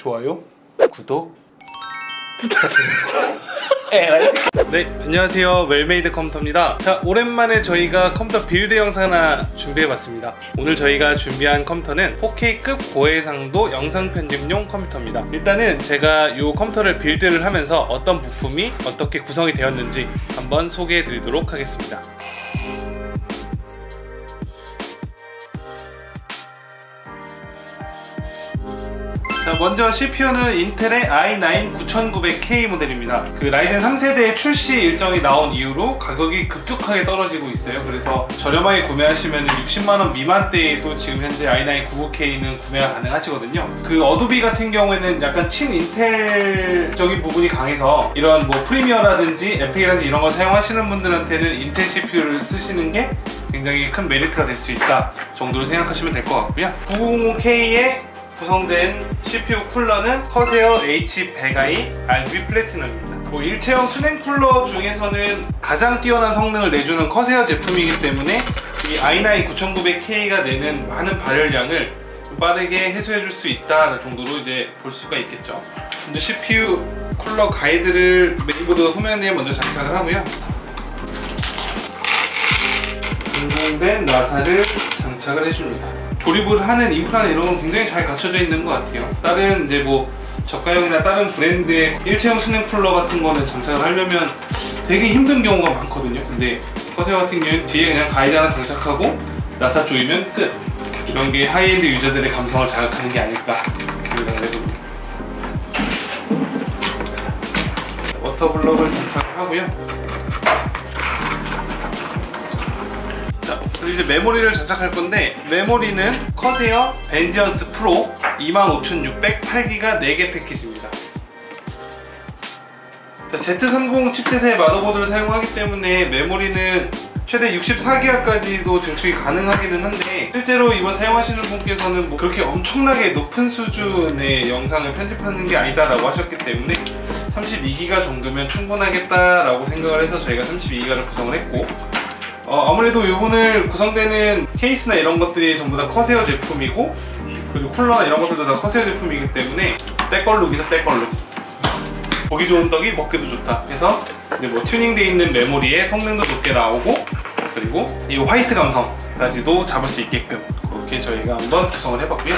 좋아요, 구독 부탁드립니다. 네, 안녕하세요. 웰메이드 컴퓨터입니다. 자, 오랜만에 저희가 컴퓨터 빌드 영상 하나 준비해봤습니다. 오늘 저희가 준비한 컴퓨터는 4K급 고해상도 영상 편집용 컴퓨터입니다. 일단은 제가 이 컴퓨터를 빌드를 하면서 어떤 부품이 어떻게 구성이 되었는지 한번 소개해드리도록 하겠습니다. 자, 먼저 CPU는 인텔의 i9 9900K 모델입니다. 그 라이젠 3세대 출시 일정이 나온 이후로 가격이 급격하게 떨어지고 있어요. 그래서 저렴하게 구매하시면 60만원 미만대에도 지금 현재 i9 99K는 구매가 가능하시거든요. 그 어도비 같은 경우에는 약간 친인텔적인 부분이 강해서 이런 뭐 프리미어라든지 에픽이라든지 이런 걸 사용하시는 분들한테는 인텔 CPU를 쓰시는 게 굉장히 큰 메리트가 될 수 있다 정도로 생각하시면 될 것 같고요. 9900K에 구성된 CPU 쿨러는 커세어 H100i RGB 플래티넘입니다. 뭐 일체형 수냉 쿨러 중에서는 가장 뛰어난 성능을 내주는 커세어 제품이기 때문에 이 i9 9900K가 내는 많은 발열량을 빠르게 해소해줄 수 있다 정도로 이제 볼 수가 있겠죠. 먼저 CPU 쿨러 가이드를 메인보드 후면에 먼저 장착을 하고요. 진공된 나사를 장착을 해줍니다. 조립을 하는 인프라나 이런 건 굉장히 잘 갖춰져 있는 것 같아요. 다른 이제 뭐 저가형이나 다른 브랜드의 일체형 수냉 쿨러 같은 거는 장착을 하려면 되게 힘든 경우가 많거든요. 근데 커세어 같은 경우는 뒤에 그냥 가이드 하나 장착하고 나사 조이면 끝! 이런 게 하이엔드 유저들의 감성을 자극하는 게 아닐까 생각을 해봅니다. 워터블럭을 장착을 하고요. 그리고 이제 메모리를 장착할 건데, 메모리는 커세어 벤지언스 프로 25600 8기가 4개 패키지입니다. 자, Z30 칩셋의 마더보드를 사용하기 때문에 메모리는 최대 64기가까지도 증축이 가능하기는 한데, 실제로 이걸 사용하시는 분께서는 뭐 그렇게 엄청나게 높은 수준의 영상을 편집하는 게 아니다라고 하셨기 때문에 32기가 정도면 충분하겠다라고 생각을 해서 저희가 32기가를 구성을 했고, 아무래도 오늘 구성되는 케이스나 이런 것들이 전부 다 커세어 제품이고, 그리고 쿨러나 이런 것들도 다 커세어 제품이기 때문에 때걸룩이죠, 때걸룩. 보기 좋은 떡이 먹기도 좋다 해서 이제 뭐 튜닝되어 있는 메모리에 성능도 높게 나오고, 그리고 이 화이트 감성까지도 잡을 수 있게끔 그렇게 저희가 한번 구성을 해봤고요.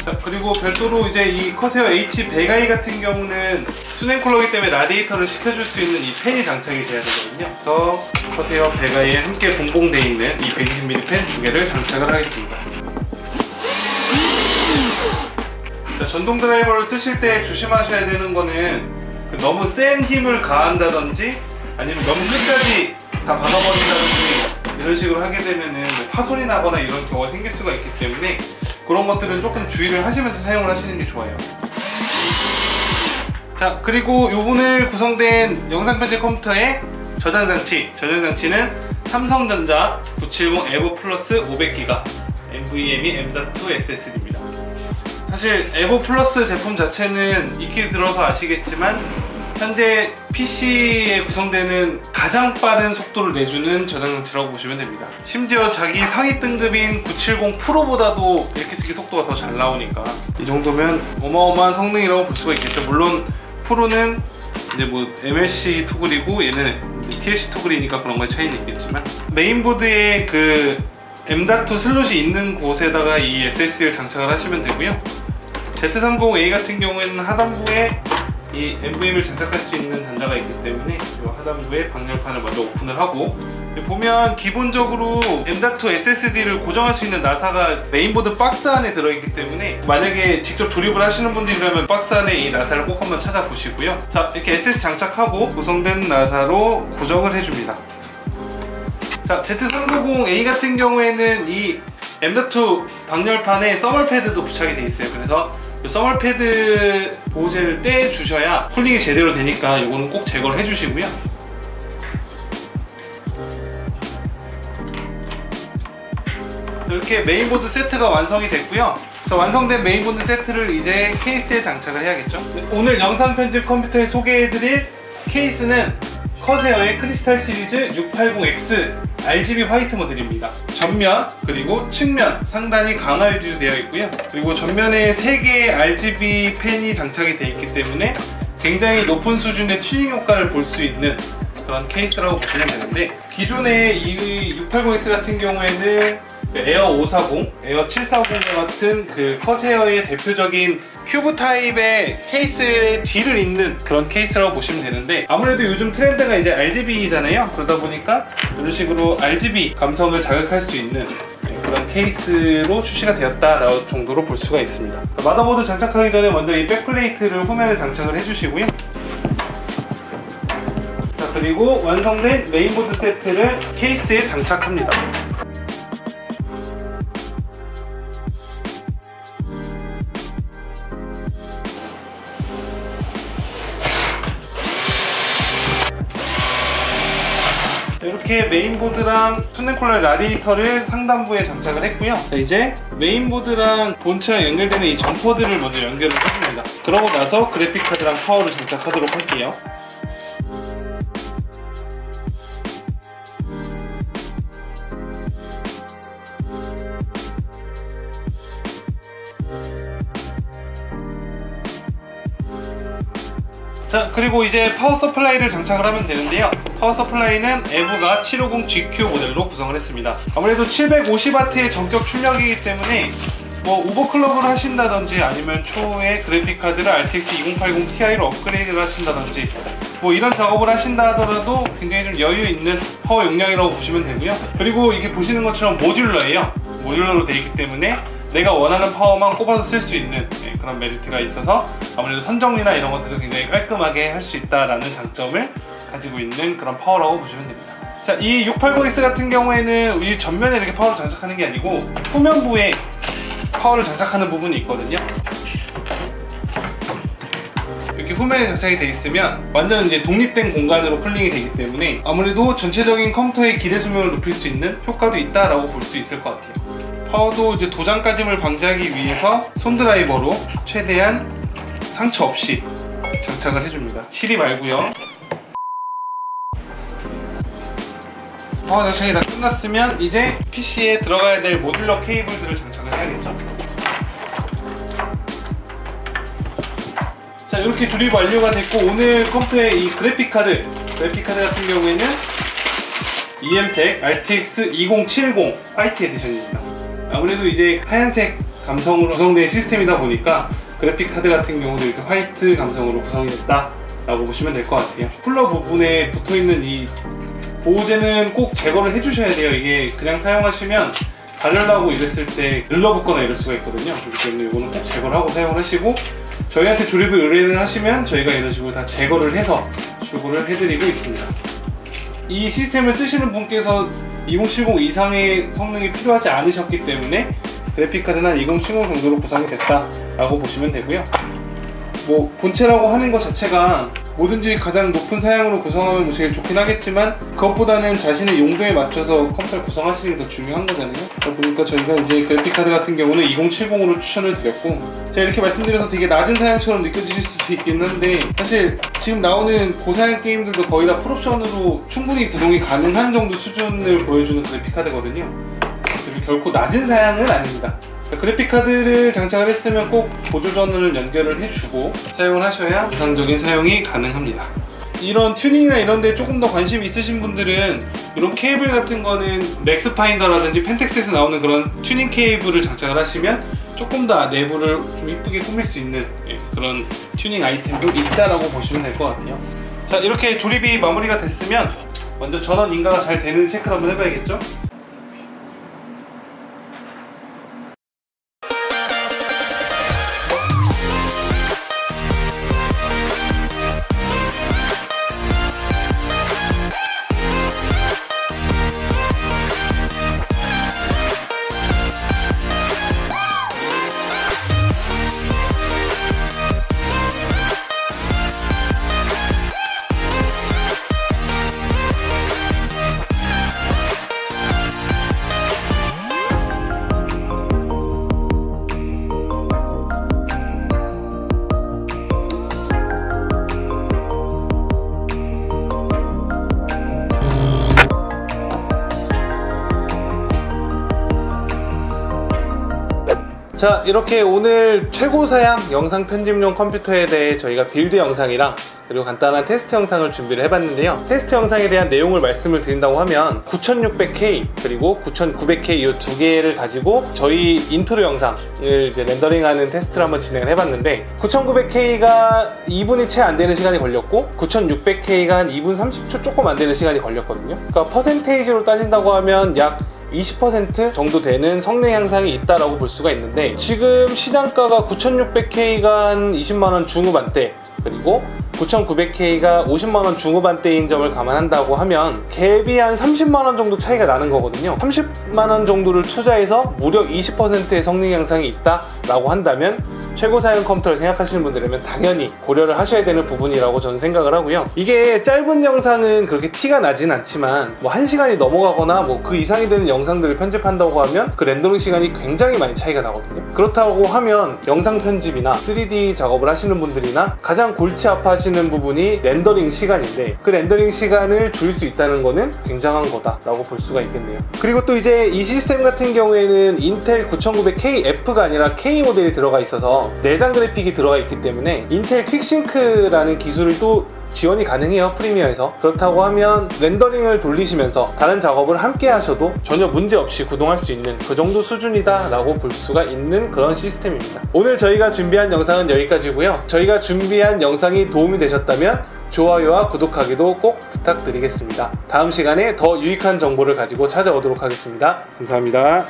자, 그리고 별도로 이제 이 커세어 H100i 같은 경우는 수냉 쿨러이기 때문에 라디에이터를 식혀줄 수 있는 이 팬이 장착이 돼야 되거든요. 그래서 커세어 100i에 함께 동봉되어 있는 이 120mm 팬 2개를 장착을 하겠습니다. 자, 전동 드라이버를 쓰실 때 조심하셔야 되는 거는 너무 센 힘을 가한다든지 아니면 너무 끝까지 다 박아버린다든지 이런 식으로 하게 되면은 파손이 나거나 이런 경우가 생길 수가 있기 때문에 그런 것들은 조금 주의를 하시면서 사용을 하시는 게 좋아요. 자, 그리고 오늘 구성된 영상 편집 컴퓨터의 저장장치는 삼성전자 970 에보 플러스 500기가 NVMe M.2 SSD입니다. 사실 에보 플러스 제품 자체는 익히 들어서 아시겠지만 현재 PC에 구성되는 가장 빠른 속도를 내주는 저장장치라고 보시면 됩니다. 심지어 자기 상위 등급인 970 프로보다도 이렇게 쓰기 속도가 더 잘 나오니까 이 정도면 어마어마한 성능이라고 볼 수가 있겠죠. 물론 프로는 이제 뭐 MLC 토글이고 얘는 TLC 토글이니까 그런 거에 차이는 있겠지만, 메인보드에 그 M.2 슬롯이 있는 곳에다가 이 SSD를 장착을 하시면 되고요. Z30A 같은 경우에는 하단부에 이 NVMe를 장착할 수 있는 단자가 있기 때문에 이 하단부에 방열판을 먼저 오픈을 하고, 보면 기본적으로 M.2 SSD를 고정할 수 있는 나사가 메인보드 박스 안에 들어있기 때문에 만약에 직접 조립을 하시는 분들이라면 박스 안에 이 나사를 꼭 한번 찾아보시고요. 자, 이렇게 SSD 장착하고 구성된 나사로 고정을 해줍니다. 자, Z390A 같은 경우에는 이 M.2 방열판에 서멀 패드도 부착이 되어 있어요. 그래서 이 서멀 패드 보호제를 떼주셔야 쿨링이 제대로 되니까 이거는 꼭 제거를 해주시고요. 이렇게 메인보드 세트가 완성이 됐고요. 자, 완성된 메인보드 세트를 이제 케이스에 장착을 해야겠죠. 오늘 영상 편집 컴퓨터에 소개해드릴 케이스는 커세어의 크리스탈 시리즈 680X RGB 화이트 모델입니다. 전면 그리고 측면 상단이 강화 유지되어 있고요. 그리고 전면에 3개의 RGB 펜이 장착이 되어 있기 때문에 굉장히 높은 수준의 튜닝 효과를 볼 수 있는 그런 케이스라고 보시면 되는데, 기존의 이 680X 같은 경우에는 에어 540, 에어 740 같은 그 컷에어의 대표적인 큐브 타입의 케이스의 뒤를 잇는 그런 케이스라고 보시면 되는데, 아무래도 요즘 트렌드가 이제 RGB잖아요. 그러다 보니까 이런 식으로 RGB 감성을 자극할 수 있는 그런 케이스로 출시가 되었다라는 정도로 볼 수가 있습니다. 마더보드 장착하기 전에 먼저 이 백플레이트를 후면에 장착을 해주시고요. 자, 그리고 완성된 메인보드 세트를 케이스에 장착합니다. 이렇게 메인보드랑 수냉쿨러 라디에이터를 상단부에 장착을 했고요. 자, 이제 메인보드랑 본체랑 연결되는 이 점퍼들을 먼저 연결을 해줍니다. 그러고 나서 그래픽카드랑 파워를 장착하도록 할게요. 자, 그리고 이제 파워 서플라이를 장착을 하면 되는데요. 파워 서플라이는 에브가 750GQ 모델로 구성을 했습니다. 아무래도 750W의 전격 출력이기 때문에 뭐 오버클럭을 하신다든지 아니면 추후에 그래픽카드를 RTX 2080 Ti로 업그레이드를 하신다든지 뭐 이런 작업을 하신다 하더라도 굉장히 좀 여유 있는 파워 용량이라고 보시면 되고요. 그리고 이게 보시는 것처럼 모듈러예요. 모듈러로 되어 있기 때문에 내가 원하는 파워만 꼽아서 쓸 수 있는 그런 메리트가 있어서 아무래도 선정리나 이런 것들도 굉장히 깔끔하게 할 수 있다는 장점을 가지고 있는 그런 파워라고 보시면 됩니다. 자, 이 680X 같은 경우에는 이 전면에 이렇게 파워를 장착하는 게 아니고 후면부에 파워를 장착하는 부분이 있거든요. 이렇게 후면에 장착이 되어 있으면 완전 이제 독립된 공간으로 쿨링이 되기 때문에 아무래도 전체적인 컴퓨터의 기대 수명을 높일 수 있는 효과도 있다라고 볼 수 있을 것 같아요. 파워도 이제 도장 까짐을 방지하기 위해서 손드라이버로 최대한 상처 없이 장착을 해줍니다. 실이 말고요. 파워 장착이 다 끝났으면 이제 PC에 들어가야 될 모듈러 케이블들을 장착을 해야겠죠. 자, 이렇게 조립 완료가 됐고, 오늘 컴퓨터의 이 그래픽카드 같은 경우에는 EMTEC RTX 2070 화이트 에디션입니다. 아무래도 이제 하얀색 감성으로 구성된 시스템이다 보니까 그래픽카드 같은 경우도 이렇게 화이트 감성으로 구성이 됐다 라고 보시면 될 것 같아요. 쿨러 부분에 붙어있는 이 보호제는 꼭 제거를 해주셔야 돼요. 이게 그냥 사용하시면 가려고 이랬을 때 늘러붙거나 이럴 수가 있거든요. 그렇기 때문에 이거는 꼭 제거를 하고 사용을 하시고, 저희한테 조립을 의뢰를 하시면 저희가 이런 식으로 다 제거를 해서 출고를 해드리고 있습니다. 이 시스템을 쓰시는 분께서 2070 이상의 성능이 필요하지 않으셨기 때문에 그래픽카드는 한 2070 정도로 구성이 됐다라고 보시면 되고요. 뭐 본체라고 하는 것 자체가 뭐든지 가장 높은 사양으로 구성하면 제일 좋긴 하겠지만, 그것보다는 자신의 용도에 맞춰서 컴퓨터를 구성하시는 게 더 중요한 거잖아요. 그러다 보니까 저희가 이제 그래픽카드 같은 경우는 2070으로 추천을 드렸고, 제가 이렇게 말씀드려서 되게 낮은 사양처럼 느껴지실 수도 있긴 한데, 사실 지금 나오는 고사양 게임들도 거의 다 풀옵션으로 충분히 구동이 가능한 정도 수준을 보여주는 그래픽카드거든요. 그래서 결코 낮은 사양은 아닙니다. 그래픽카드를 장착을 했으면 꼭 보조전을 연결을 해주고 사용을 하셔야 정상적인 사용이 가능합니다. 이런 튜닝이나 이런 데 조금 더 관심이 있으신 분들은 이런 케이블 같은 거는 맥스파인더라든지 펜텍스에서 나오는 그런 튜닝 케이블을 장착을 하시면 조금 더 내부를 좀 이쁘게 꾸밀 수 있는 그런 튜닝 아이템도 있다라고 보시면 될 것 같아요. 자, 이렇게 조립이 마무리가 됐으면 먼저 전원 인가가 잘 되는지 체크를 한번 해봐야겠죠? 자, 이렇게 오늘 최고 사양 영상 편집용 컴퓨터에 대해 저희가 빌드 영상이랑 그리고 간단한 테스트 영상을 준비를 해봤는데요. 테스트 영상에 대한 내용을 말씀을 드린다고 하면 9600K 그리고 9900K 이 두 개를 가지고 저희 인트로 영상을 이제 렌더링하는 테스트를 한번 진행을 해봤는데 9900K가 2분이 채 안 되는 시간이 걸렸고 9600K가 한 2분 30초 조금 안 되는 시간이 걸렸거든요. 그러니까 퍼센테이지로 따진다고 하면 약 20% 정도 되는 성능 향상이 있다라고 볼 수가 있는데, 지금 시장가가 9600K가 한 20만원 중후반대 그리고 9900K가 50만원 중후반대인 점을 감안한다고 하면 갭이 한 30만원 정도 차이가 나는 거거든요. 30만원 정도를 투자해서 무려 20%의 성능 향상이 있다라고 한다면 최고 사양 컴퓨터를 생각하시는 분들이라면 당연히 고려를 하셔야 되는 부분이라고 저는 생각을 하고요. 이게 짧은 영상은 그렇게 티가 나진 않지만 뭐 1시간이 넘어가거나 뭐 그 이상이 되는 영상들을 편집한다고 하면 그 렌더링 시간이 굉장히 많이 차이가 나거든요. 그렇다고 하면 영상 편집이나 3D 작업을 하시는 분들이나 가장 골치 아파하시는 부분이 렌더링 시간인데, 그 렌더링 시간을 줄일 수 있다는 거는 굉장한 거다라고 볼 수가 있겠네요. 그리고 또 이제 이 시스템 같은 경우에는 인텔 9900KF가 아니라 K 모델이 들어가 있어서 내장 그래픽이 들어가 있기 때문에 인텔 퀵싱크라는 기술을 또 지원이 가능해요, 프리미어에서. 그렇다고 하면 렌더링을 돌리시면서 다른 작업을 함께 하셔도 전혀 문제없이 구동할 수 있는 그 정도 수준이다 라고 볼 수가 있는 그런 시스템입니다. 오늘 저희가 준비한 영상은 여기까지고요. 저희가 준비한 영상이 도움이 되셨다면 좋아요와 구독하기도 꼭 부탁드리겠습니다. 다음 시간에 더 유익한 정보를 가지고 찾아오도록 하겠습니다. 감사합니다.